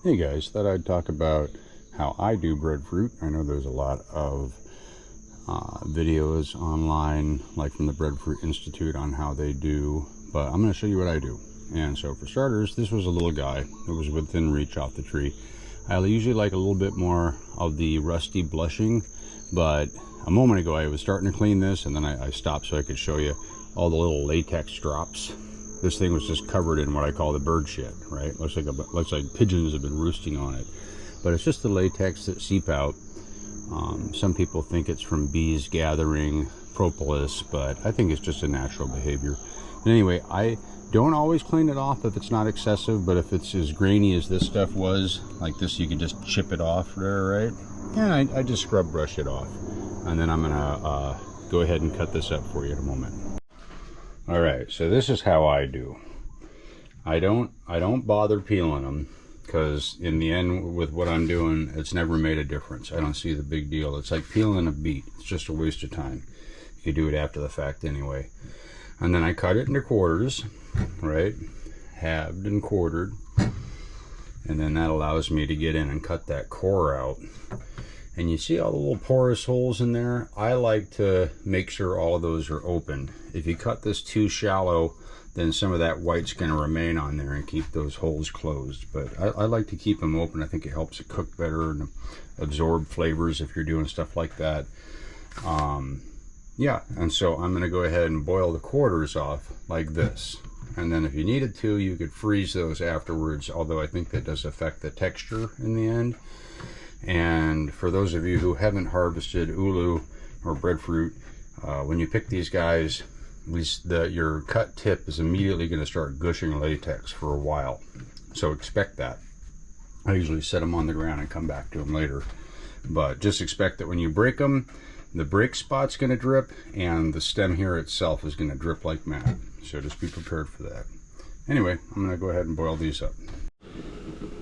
Hey guys, thought I'd talk about how I do breadfruit. I know there's a lot of videos online, like from the Breadfruit Institute, on how they do, but I'm going to show you what I do. And so for starters, this was a little guy. It was within reach off the tree. I usually like a little bit more of the rusty blushing, but a moment ago I was starting to clean this, and then I stopped so I could show you all the little latex drops. This thing was just covered in what I call the bird shit, right? Looks like pigeons have been roosting on it. But it's just the latex that seep out. Some people think it's from bees gathering propolis, but I think it's just a natural behavior. And anyway, I don't always clean it off if it's not excessive, but if it's as grainy as this stuff was, like this, you can just chip it off there, right? And I just scrub brush it off. And then I'm gonna go ahead and cut this up for you in a moment. All right, so this is how I do. I don't bother peeling them, because in the end, with what I'm doing, it's never made a difference. I don't see the big deal. It's like peeling a beet. It's just a waste of time. You could do it after the fact anyway. And then I cut it into quarters, right? Halved and quartered. And then that allows me to get in and cut that core out. And you see all the little porous holes in there? I like to make sure all of those are open. If you cut this too shallow, then some of that white's going to remain on there and keep those holes closed. But I like to keep them open. I think it helps it cook better and absorb flavors if you're doing stuff like that. Yeah, and so I'm going to go ahead and boil the quarters off like this. And then if you needed to, you could freeze those afterwards, although I think that does affect the texture in the end. And for those of you who haven't harvested ulu or breadfruit, when you pick these guys, at least your cut tip is immediately going to start gushing latex for a while. So expect that. I usually set them on the ground and come back to them later. But just expect that when you break them, the break spot's going to drip and the stem here itself is going to drip like mad. So just be prepared for that. Anyway, I'm going to go ahead and boil these up.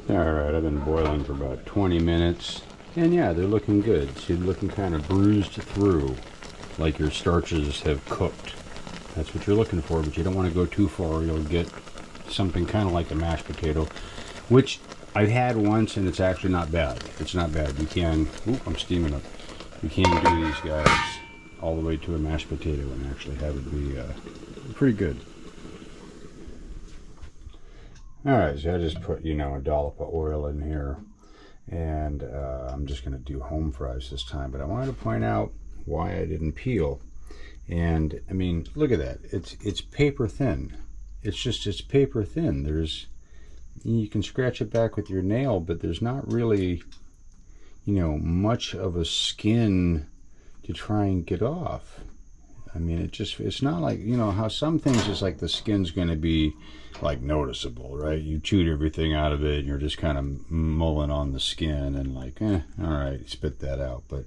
Alright, I've been boiling for about 20 minutes, and yeah, they're looking good. See, they're looking kind of bruised through, like your starches have cooked. That's what you're looking for, but you don't want to go too far. You'll get something kind of like a mashed potato, which I've had once, and it's actually not bad. It's not bad. You can, I'm steaming up. You can do these guys all the way to a mashed potato and actually have it be pretty good. Alright, so I just put, a dollop of oil in here, and I'm just going to do home fries this time, but I wanted to point out why I didn't peel. And I mean, look at that. It's paper thin. It's paper thin. You can scratch it back with your nail, but there's not really, much of a skin to try and get off. I mean, it's not like, how some things is like the skin's going to be like noticeable, right? You chewed everything out of it and you're just kind of mulling on the skin and like, all right, spit that out. But,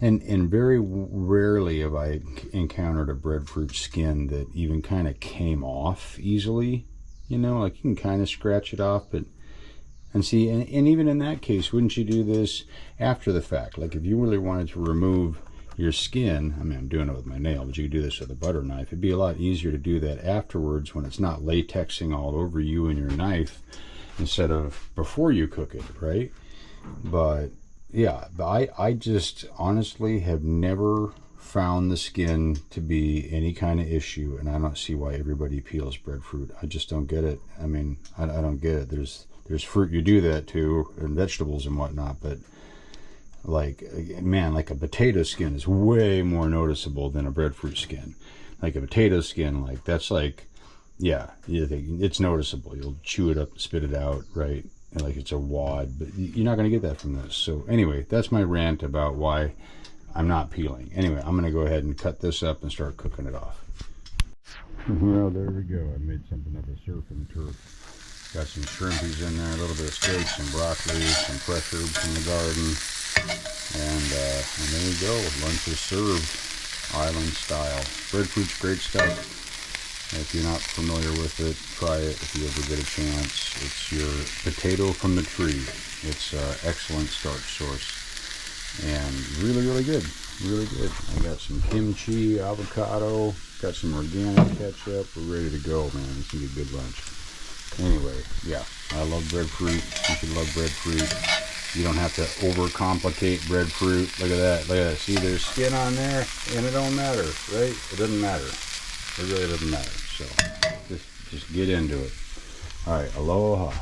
and very rarely have I encountered a breadfruit skin that even kind of came off easily, like you can kind of scratch it off, but, and see, and even in that case, wouldn't you do this after the fact? Like if you really wanted to remove your skin, I mean, I'm doing it with my nail, but you could do this with a butter knife. It'd be a lot easier to do that afterwards when it's not latexing all over you and your knife instead of before you cook it, right? But yeah, I just honestly have never found the skin to be any kind of issue, and I don't see why everybody peels breadfruit. I just don't get it. I mean, I don't get it. There's fruit you do that to, and vegetables and whatnot, but like, man, like a potato skin is way more noticeable than a breadfruit skin. Like a potato skin, like that's like, yeah, it's noticeable. You'll chew it up, spit it out, right? And like it's a wad, but you're not going to get that from this. So anyway, that's my rant about why I'm not peeling. Anyway, I'm going to go ahead and cut this up and start cooking it off. Well, there we go. I made something of a surf and turf. Got some shrimpies in there, a little bit of steak, some broccoli, some fresh herbs from the garden. And there you go, lunch is served, island style. Breadfruit's great stuff. If you're not familiar with it, try it if you ever get a chance. It's your potato from the tree. It's excellent starch source. And really, really good. Really good. I got some kimchi, avocado, got some organic ketchup. We're ready to go, man. It's going to be a good lunch. Anyway, yeah, I love breadfruit. You should love breadfruit. You don't have to overcomplicate breadfruit. Look at that. Look at that. See, there's skin on there, and it don't matter, right? It doesn't matter. It really doesn't matter. So just get into it. All right, aloha.